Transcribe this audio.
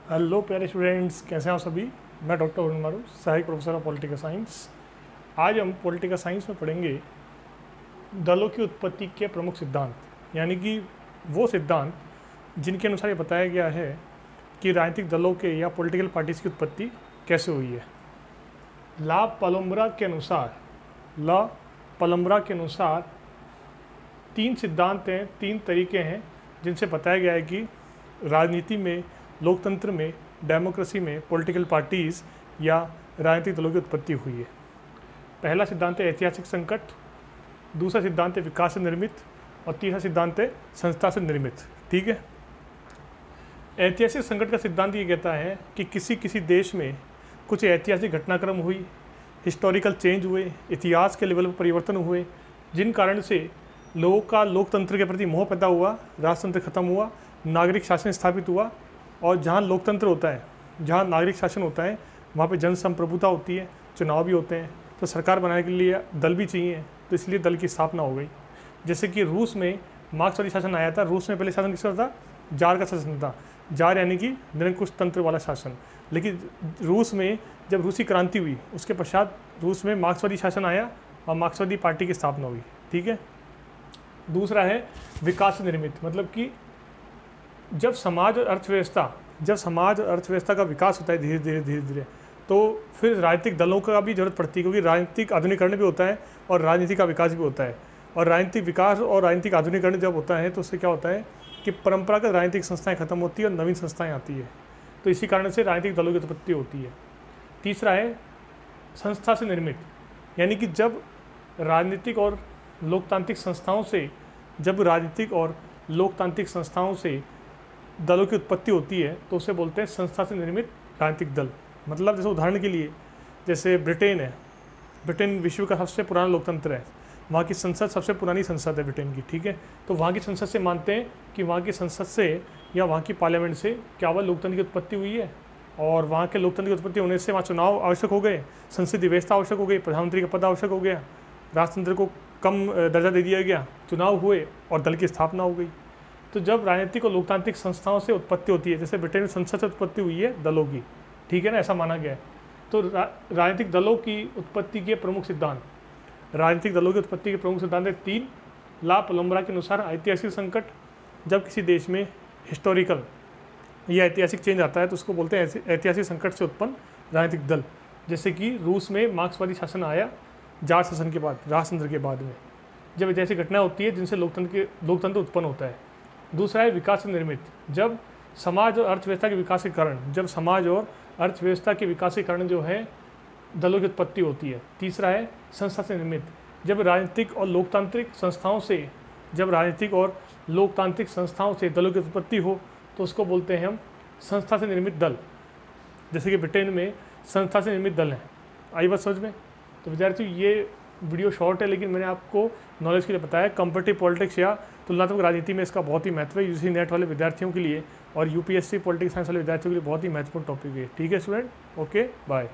Hello प्यारे students, कैसे हैं आप सभी। मैं डॉक्टर अरुण मारू, सहायक प्रोफेसर ऑफ पॉलिटिकल साइंस। आज हम पॉलिटिकल साइंस में पढ़ेंगे दलों की उत्पत्ति के प्रमुख सिद्धांत, यानी कि वो सिद्धांत जिनके अनुसार ये बताया गया है कि राजनीतिक दलों के या पॉलिटिकल पार्टीज की उत्पत्ति कैसे हुई है। ला पलम्बरा के अनुसार तीन सिद्धांत हैं, तीन तरीके हैं जिनसे बताया गया है कि राजनीति में, लोकतंत्र में, डेमोक्रेसी में पॉलिटिकल पार्टीज़ या राजनीतिक दलों की उत्पत्ति हुई है। पहला सिद्धांत है ऐतिहासिक संकट, दूसरा सिद्धांत है विकास से निर्मित और तीसरा सिद्धांत है संस्था से निर्मित। ठीक है। ऐतिहासिक संकट का सिद्धांत ये कहता है कि किसी देश में कुछ ऐतिहासिक घटनाक्रम हुई, हिस्टोरिकल चेंज हुए, इतिहास के लेवल पर परिवर्तन हुए, जिन कारण से लोगों का लोकतंत्र के प्रति मोह पैदा हुआ, राजतंत्र खत्म हुआ, नागरिक शासन स्थापित हुआ। और जहाँ लोकतंत्र होता है, जहाँ नागरिक शासन होता है, वहाँ पे जन संप्रभुता होती है, चुनाव भी होते हैं, तो सरकार बनाने के लिए दल भी चाहिए, तो इसलिए दल की स्थापना हो गई। जैसे कि रूस में मार्क्सवादी शासन आया था। रूस में पहले शासन किसका था? जार का शासन था। जार यानी कि निरंकुश तंत्र वाला शासन। लेकिन रूस में जब रूसी क्रांति हुई, उसके पश्चात रूस में मार्क्सवादी शासन आया और मार्क्सवादी पार्टी की स्थापना हुई। ठीक है। दूसरा है विकास से निर्मित, मतलब कि जब समाज और अर्थव्यवस्था का विकास होता है धीरे धीरे, तो फिर राजनीतिक दलों का भी जरूरत पड़ती है, क्योंकि राजनीतिक आधुनिकीकरण भी होता है और राजनीति का विकास भी होता है। और राजनीतिक विकास और राजनीतिक आधुनिकीकरण जब होता है तो उससे क्या होता है कि परंपरागत राजनीतिक संस्थाएं खत्म होती है और नवीन संस्थाएं आती है, तो इसी कारण से राजनीतिक दलों की उत्पत्ति होती है। तीसरा है संस्था से निर्मित, यानी कि जब राजनीतिक और लोकतांत्रिक संस्थाओं से दलों की उत्पत्ति होती है तो उसे बोलते हैं संस्था से निर्मित राजनीतिक दल। मतलब जैसे उदाहरण के लिए, जैसे ब्रिटेन है। ब्रिटेन विश्व का सबसे पुराना लोकतंत्र है, वहाँ की संसद सबसे पुरानी संसद है ब्रिटेन की। ठीक है। तो वहाँ की संसद से मानते हैं कि वहाँ की संसद से या वहाँ की पार्लियामेंट से क्या वह लोकतंत्र की उत्पत्ति हुई है, और वहाँ के लोकतंत्र की उत्पत्ति होने से वहाँ चुनाव आवश्यक हो गए, संसदीय व्यवस्था आवश्यक हो गई, प्रधानमंत्री का पद आवश्यक हो गया, राजतंत्र को कम दर्जा दे दिया गया, चुनाव हुए और दल की स्थापना हो गई। तो जब राजनीतिक और लोकतांत्रिक संस्थाओं से उत्पत्ति होती है, जैसे ब्रिटेन में संसद से उत्पत्ति हुई है दलों की, ठीक है ना, ऐसा माना गया है। तो राजनीतिक दलों की उत्पत्ति के प्रमुख सिद्धांत है तीन। ला पलम्बरा के अनुसार ऐतिहासिक संकट, जब किसी देश में हिस्टोरिकल या ऐतिहासिक चेंज आता है तो उसको बोलते हैं ऐतिहासिक संकट से उत्पन्न राजनीतिक दल। जैसे कि रूस में मार्क्सवादी शासन आया जार शासन के बाद, राजतंत्र के बाद में, जब ऐसी घटना होती है जिनसे लोकतंत्र उत्पन्न होता है। दूसरा है विकास से निर्मित, जब समाज और अर्थव्यवस्था के विकास के कारण जो है दलों की उत्पत्ति होती है। तीसरा है संस्था से निर्मित, जब राजनीतिक और लोकतांत्रिक संस्थाओं से दलों की उत्पत्ति हो तो उसको बोलते हैं हम संस्था से निर्मित दल। जैसे कि ब्रिटेन में संस्था से निर्मित दल हैं। आई बात समझ में? तो विद्यार्थियों, ये वीडियो शॉर्ट है, लेकिन मैंने आपको नॉलेज के लिए बताया। कंपेटिटिव पॉलिटिक्स या तुलनात्मक राजनीति में इसका बहुत ही महत्व है, यूजीसी नेट वाले विद्यार्थियों के लिए और यूपीएससी पॉलिटिकल साइंस वाले विद्यार्थियों के लिए बहुत ही महत्वपूर्ण टॉपिक है। ठीक है स्टूडेंट, ओके बाय।